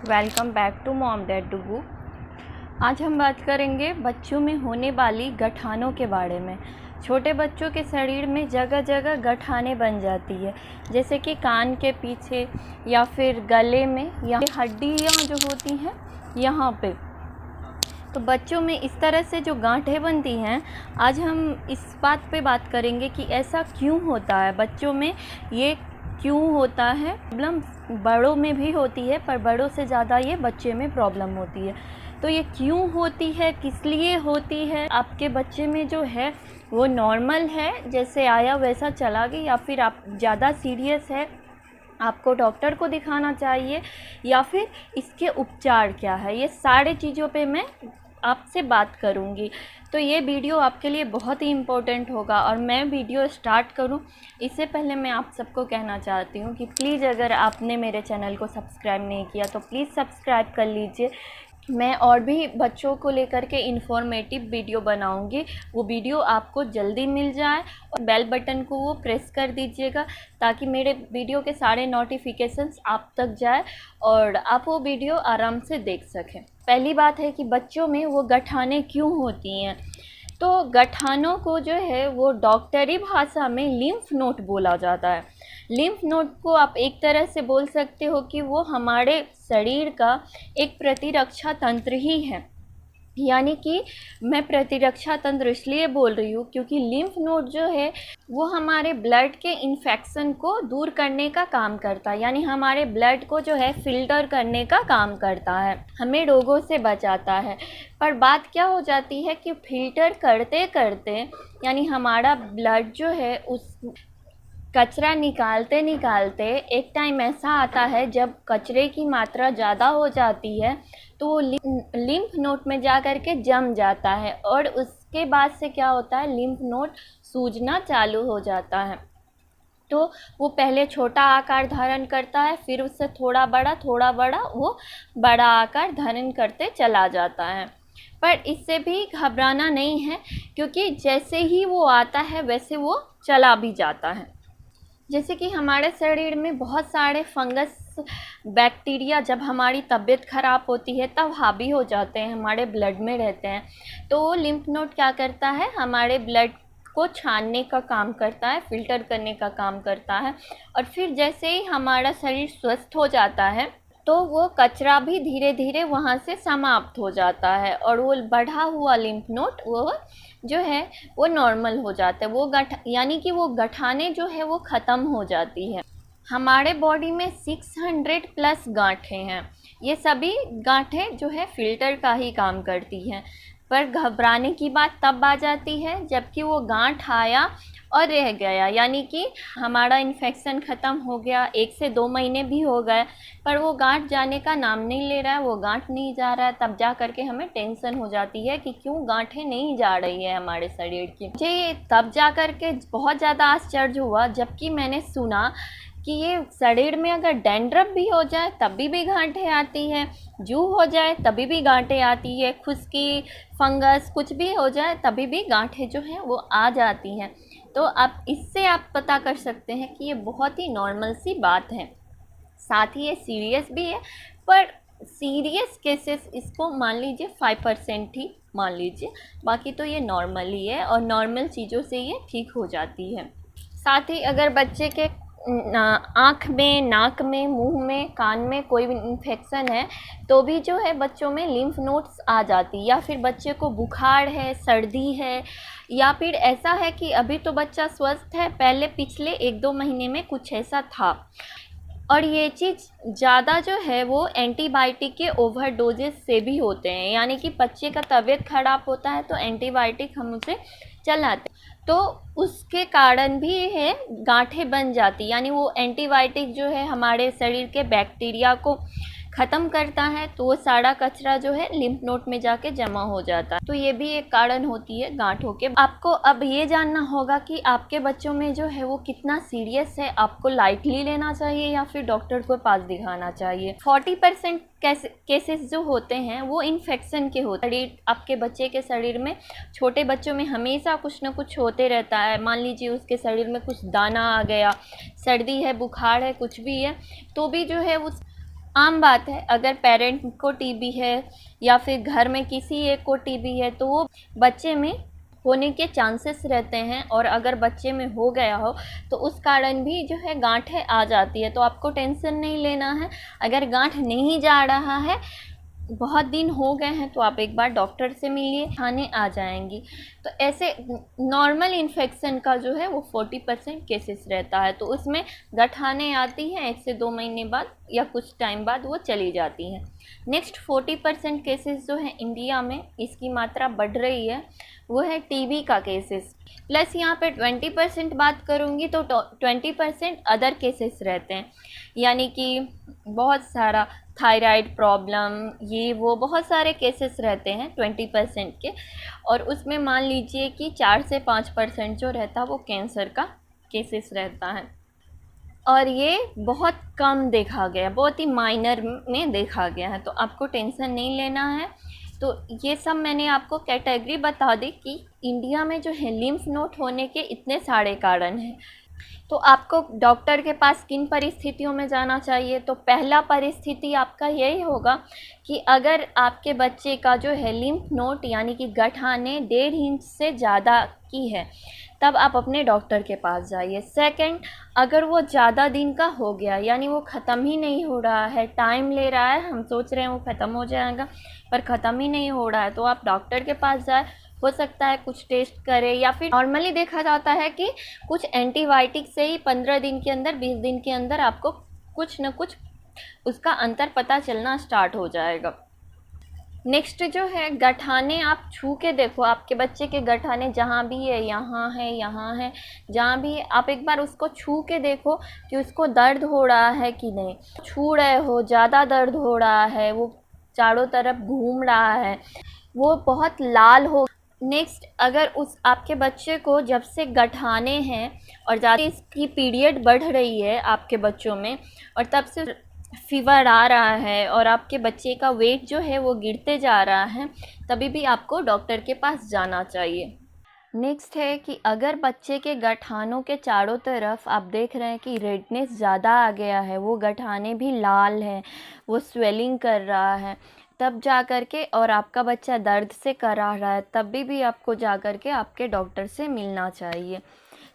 Welcome back to mom dad डुगू। आज हम बात करेंगे बच्चों में होने वाली गठानों के बारे में। छोटे बच्चों के शरीर में जगह जगह गठाने बन जाती है, जैसे कि कान के पीछे या फिर गले में या हड्डियाँ जो होती हैं यहाँ पे। तो बच्चों में इस तरह से जो गांठें बनती हैं, आज हम इस बात पे बात करेंगे कि ऐसा क्यों होता है, बच्चों में ये क्यों होता है। प्रॉब्लम बड़ों में भी होती है, पर बड़ों से ज़्यादा ये बच्चे में प्रॉब्लम होती है। तो ये क्यों होती है, किस लिए होती है, आपके बच्चे में जो है वो नॉर्मल है, जैसे आया वैसा चला गया, या फिर आप ज़्यादा सीरियस है, आपको डॉक्टर को दिखाना चाहिए, या फिर इसके उपचार क्या है, ये सारे चीज़ों पे मैं आपसे बात करूंगी। तो ये वीडियो आपके लिए बहुत ही इम्पोर्टेंट होगा। और मैं वीडियो स्टार्ट करूं इससे पहले मैं आप सबको कहना चाहती हूं कि प्लीज़ अगर आपने मेरे चैनल को सब्सक्राइब नहीं किया तो प्लीज़ सब्सक्राइब कर लीजिए। मैं और भी बच्चों को लेकर के इन्फॉर्मेटिव वीडियो बनाऊंगी, वो वीडियो आपको जल्दी मिल जाए। और बेल बटन को वो प्रेस कर दीजिएगा ताकि मेरे वीडियो के सारे नोटिफिकेशंस आप तक जाए और आप वो वीडियो आराम से देख सकें। पहली बात है कि बच्चों में वो गठाने क्यों होती हैं। तो गठानों को जो है वो डॉक्टरी भाषा में लिम्फ नोड बोला जाता है। लिम्फ नोड को आप एक तरह से बोल सकते हो कि वो हमारे शरीर का एक प्रतिरक्षा तंत्र ही है। यानी कि मैं प्रतिरक्षा तंत्र इसलिए बोल रही हूँ क्योंकि लिम्फ नोड जो है वो हमारे ब्लड के इन्फेक्शन को दूर करने का काम करता है, यानी हमारे ब्लड को जो है फिल्टर करने का काम करता है, हमें रोगों से बचाता है। पर बात क्या हो जाती है कि फिल्टर करते करते यानी हमारा ब्लड जो है उस कचरा निकालते निकालते एक टाइम ऐसा आता है जब कचरे की मात्रा ज़्यादा हो जाती है तो वो लिम्फ नोड में जा कर के जम जाता है, और उसके बाद से क्या होता है, लिम्फ नोड सूजना चालू हो जाता है। तो वो पहले छोटा आकार धारण करता है, फिर उससे थोड़ा बड़ा वो बड़ा आकार धारण करते चला जाता है। पर इससे भी घबराना नहीं है, क्योंकि जैसे ही वो आता है वैसे वो चला भी जाता है। जैसे कि हमारे शरीर में बहुत सारे फंगस बैक्टीरिया जब हमारी तबीयत ख़राब होती है तब हावी हो जाते हैं, हमारे ब्लड में रहते हैं। तो वो लिम्फ नोड क्या करता है, हमारे ब्लड को छानने का काम करता है, फिल्टर करने का काम करता है। और फिर जैसे ही हमारा शरीर स्वस्थ हो जाता है तो वो कचरा भी धीरे धीरे वहाँ से समाप्त हो जाता है, और वो बढ़ा हुआ लिम्फ नोड वो जो है वो नॉर्मल हो जाता है। वो यानी कि वो गठाने जो है वो ख़त्म हो जाती है। हमारे बॉडी में 600 प्लस गांठें हैं। ये सभी गांठें जो है फिल्टर का ही काम करती हैं। पर घबराने की बात तब आ जाती है जबकि वो गांठ आया और रह गया, यानी कि हमारा इन्फेक्शन ख़त्म हो गया, 1 से 2 महीने भी हो गए, पर वो गांठ जाने का नाम नहीं ले रहा है, वो गांठ नहीं जा रहा है। तब जा करके हमें टेंशन हो जाती है कि क्यों गांठें नहीं जा रही है हमारे शरीर की। मुझे ये तब जा करके बहुत ज़्यादा आश्चर्य हुआ जबकि मैंने सुना कि ये शरीर में अगर डैंड्रफ भी हो जाए तभी भी गांठें आती है, जू हो जाए तभी भी गांठें आती है, खुश्की, फंगस कुछ भी हो जाए तभी भी गांठें जो हैं वो आ जाती हैं। तो आप इससे आप पता कर सकते हैं कि ये बहुत ही नॉर्मल सी बात है। साथ ही ये सीरियस भी है, पर सीरियस केसेस इसको मान लीजिए 5% ही मान लीजिए, बाकी तो ये नॉर्मल ही है और नॉर्मल चीज़ों से ये ठीक हो जाती है। साथ ही अगर बच्चे के आँख में, नाक में, मुंह में, कान में कोई भी इन्फेक्शन है तो भी जो है बच्चों में लिम्फ नोड्स आ जाती, या फिर बच्चे को बुखार है, सर्दी है, या फिर ऐसा है कि अभी तो बच्चा स्वस्थ है, पहले पिछले 1-2 महीने में कुछ ऐसा था। और ये चीज़ ज़्यादा जो है वो एंटीबायोटिक के ओवरडोजेस से भी होते हैं, यानी कि बच्चे का तबीयत ख़राब होता है तो एंटीबायोटिक हम उसे चलाते हैं, तो उसके कारण भी है गांठें बन जाती, यानी वो एंटीबायोटिक जो है हमारे शरीर के बैक्टीरिया को ख़त्म करता है, तो वो सारा कचरा जो है लिम्फ नोड में जाके जमा हो जाता है। तो ये भी एक कारण होती है गांठों के। आपको अब ये जानना होगा कि आपके बच्चों में जो है वो कितना सीरियस है, आपको लाइटली लेना चाहिए या फिर डॉक्टर को पास दिखाना चाहिए। 40% केसेस जो होते हैं वो इन्फेक्शन के होते हैं। आपके बच्चे के शरीर में, छोटे बच्चों में हमेशा कुछ ना कुछ होते रहता है। मान लीजिए उसके शरीर में कुछ दाना आ गया, सर्दी है, बुखार है, कुछ भी है, तो भी जो है आम बात है, अगर पेरेंट को टीबी है या फिर घर में किसी एक को टीबी है तो वो बच्चे में होने के चांसेस रहते हैं, और अगर बच्चे में हो गया हो तो उस कारण भी जो है गांठें आ जाती है। तो आपको टेंशन नहीं लेना है। अगर गांठ नहीं जा रहा है, बहुत दिन हो गए हैं, तो आप एक बार डॉक्टर से मिलिए, खाने आ जाएंगी। तो ऐसे नॉर्मल इन्फेक्शन का जो है वो 40% केसेस रहता है, तो उसमें गठाने आती हैं 1 से 2 महीने बाद या कुछ टाइम बाद वो चली जाती हैं। नेक्स्ट 40% केसेस जो है इंडिया में इसकी मात्रा बढ़ रही है, वो है टीबी का केसेस। प्लस यहाँ पे 20% बात करूँगी तो 20% अदर केसेस रहते हैं, यानी कि बहुत सारा थायराइड प्रॉब्लम, ये वो बहुत सारे केसेस रहते हैं 20% के। और उसमें मान लीजिए कि 4 से 5% जो रहता है वो कैंसर का केसेस रहता है, और ये बहुत कम देखा गया, बहुत ही माइनर में देखा गया है, तो आपको टेंशन नहीं लेना है। तो ये सब मैंने आपको कैटेगरी बता दी कि इंडिया में जो है लिम्फ नोड होने के इतने सारे कारण हैं। तो आपको डॉक्टर के पास किन परिस्थितियों में जाना चाहिए? तो पहला परिस्थिति आपका यही होगा कि अगर आपके बच्चे का जो है लिम्फ नोड यानी कि गठाने 1.5 इंच से ज़्यादा की है, तब आप अपने डॉक्टर के पास जाइए। सेकंड, अगर वो ज़्यादा दिन का हो गया, यानी वो ख़त्म ही नहीं हो रहा है, टाइम ले रहा है, हम सोच रहे हैं वो ख़त्म हो जाएगा पर ख़त्म ही नहीं हो रहा है, तो आप डॉक्टर के पास जाए। हो सकता है कुछ टेस्ट करे, या फिर नॉर्मली देखा जाता है कि कुछ एंटीबायोटिक से ही 15 दिन के अंदर, 20 दिन के अंदर आपको कुछ न कुछ उसका अंतर पता चलना स्टार्ट हो जाएगा। नेक्स्ट जो है गठाने, आप छू के देखो आपके बच्चे के गठाने जहाँ भी है, यहाँ है, यहाँ है, जहाँ भी है, आप एक बार उसको छू के देखो कि उसको दर्द हो रहा है कि नहीं। छू रहे हो, ज़्यादा दर्द हो रहा है, वो चारों तरफ घूम रहा है, वो बहुत लाल हो। नेक्स्ट, अगर उस आपके बच्चे को जब से गठाने हैं और ज़्यादा इसकी पीरियड बढ़ रही है आपके बच्चों में, और तब से फीवर आ रहा है और आपके बच्चे का वेट जो है वो गिरते जा रहा है, तभी भी आपको डॉक्टर के पास जाना चाहिए। नेक्स्ट है कि अगर बच्चे के गठानों के चारों तरफ आप देख रहे हैं कि रेडनेस ज़्यादा आ गया है, वो गठाने भी लाल हैं, वो स्वेलिंग कर रहा है, तब जा कर के, और आपका बच्चा दर्द से करा रहा है, तब भी आपको जा कर के आपके डॉक्टर से मिलना चाहिए।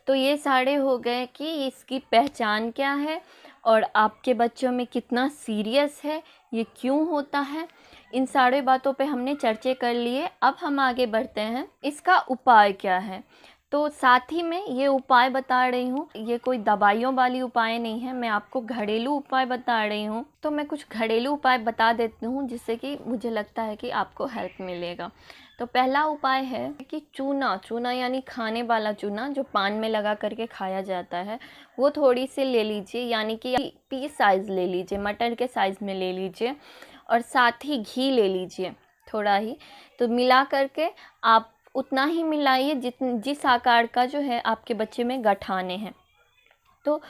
तो ये सारे हो गए कि इसकी पहचान क्या है और आपके बच्चों में कितना सीरियस है, ये क्यों होता है, इन सारे बातों पे हमने चर्चा कर लिए। अब हम आगे बढ़ते हैं, इसका उपाय क्या है। तो साथ ही में ये उपाय बता रही हूँ, ये कोई दवाइयों वाली उपाय नहीं है, मैं आपको घरेलू उपाय बता रही हूँ। तो मैं कुछ घरेलू उपाय बता देती हूँ जिससे कि मुझे लगता है कि आपको हेल्प मिलेगा। तो पहला उपाय है कि चूना यानी खाने वाला चूना जो पान में लगा करके खाया जाता है, वो थोड़ी सी ले लीजिए, यानी कि पीस साइज़ ले लीजिए, मटर के साइज़ में ले लीजिए, और साथ ही घी ले लीजिए थोड़ा ही। तो मिला करके आप उतना ही मिलाइए जिस आकार का जो है आपके बच्चे में गठाने हैं। तो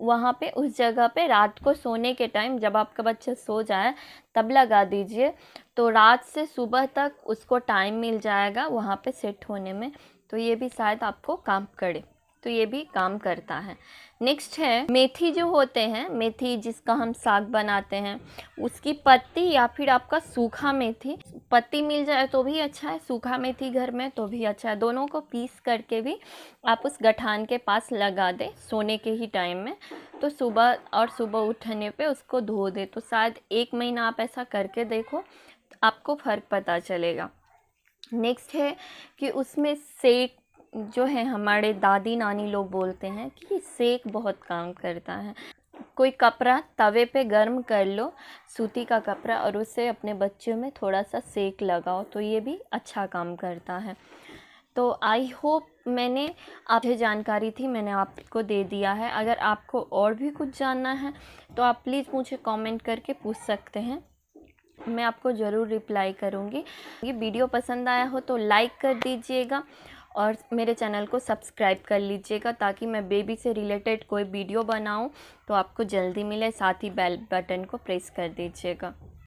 वहाँ पे उस जगह पे रात को सोने के टाइम जब आपका बच्चा सो जाए तब लगा दीजिए, तो रात से सुबह तक उसको टाइम मिल जाएगा वहाँ पे सेट होने में। तो ये भी शायद आपको काम करे, तो ये भी काम करता है। नेक्स्ट है मेथी, जो होते हैं मेथी जिसका हम साग बनाते हैं, उसकी पत्ती या फिर आपका सूखा मेथी, पत्ती मिल जाए तो भी अच्छा है, सूखा मेथी घर में तो भी अच्छा है, दोनों को पीस करके भी आप उस गठान के पास लगा दें सोने के ही टाइम में। तो सुबह उठने पे उसको धो दे। तो शायद 1 महीना आप ऐसा करके देखो, आपको फ़र्क पता चलेगा। नेक्स्ट है कि उसमें सेक, जो है हमारे दादी नानी लोग बोलते हैं कि सेक बहुत काम करता है। कोई कपड़ा तवे पे गर्म कर लो, सूती का कपड़ा, और उससे अपने बच्चों में थोड़ा सा सेक लगाओ, तो ये भी अच्छा काम करता है। तो आई होप मैंने आपसे जानकारी थी मैंने आपको दे दिया है। अगर आपको और भी कुछ जानना है तो आप प्लीज़ मुझे कमेंट करके पूछ सकते हैं, मैं आपको ज़रूर रिप्लाई करूँगी। ये वीडियो पसंद आया हो तो लाइक कर दीजिएगा और मेरे चैनल को सब्सक्राइब कर लीजिएगा, ताकि मैं बेबी से रिलेटेड कोई वीडियो बनाऊं तो आपको जल्दी मिले। साथ ही बेल बटन को प्रेस कर दीजिएगा।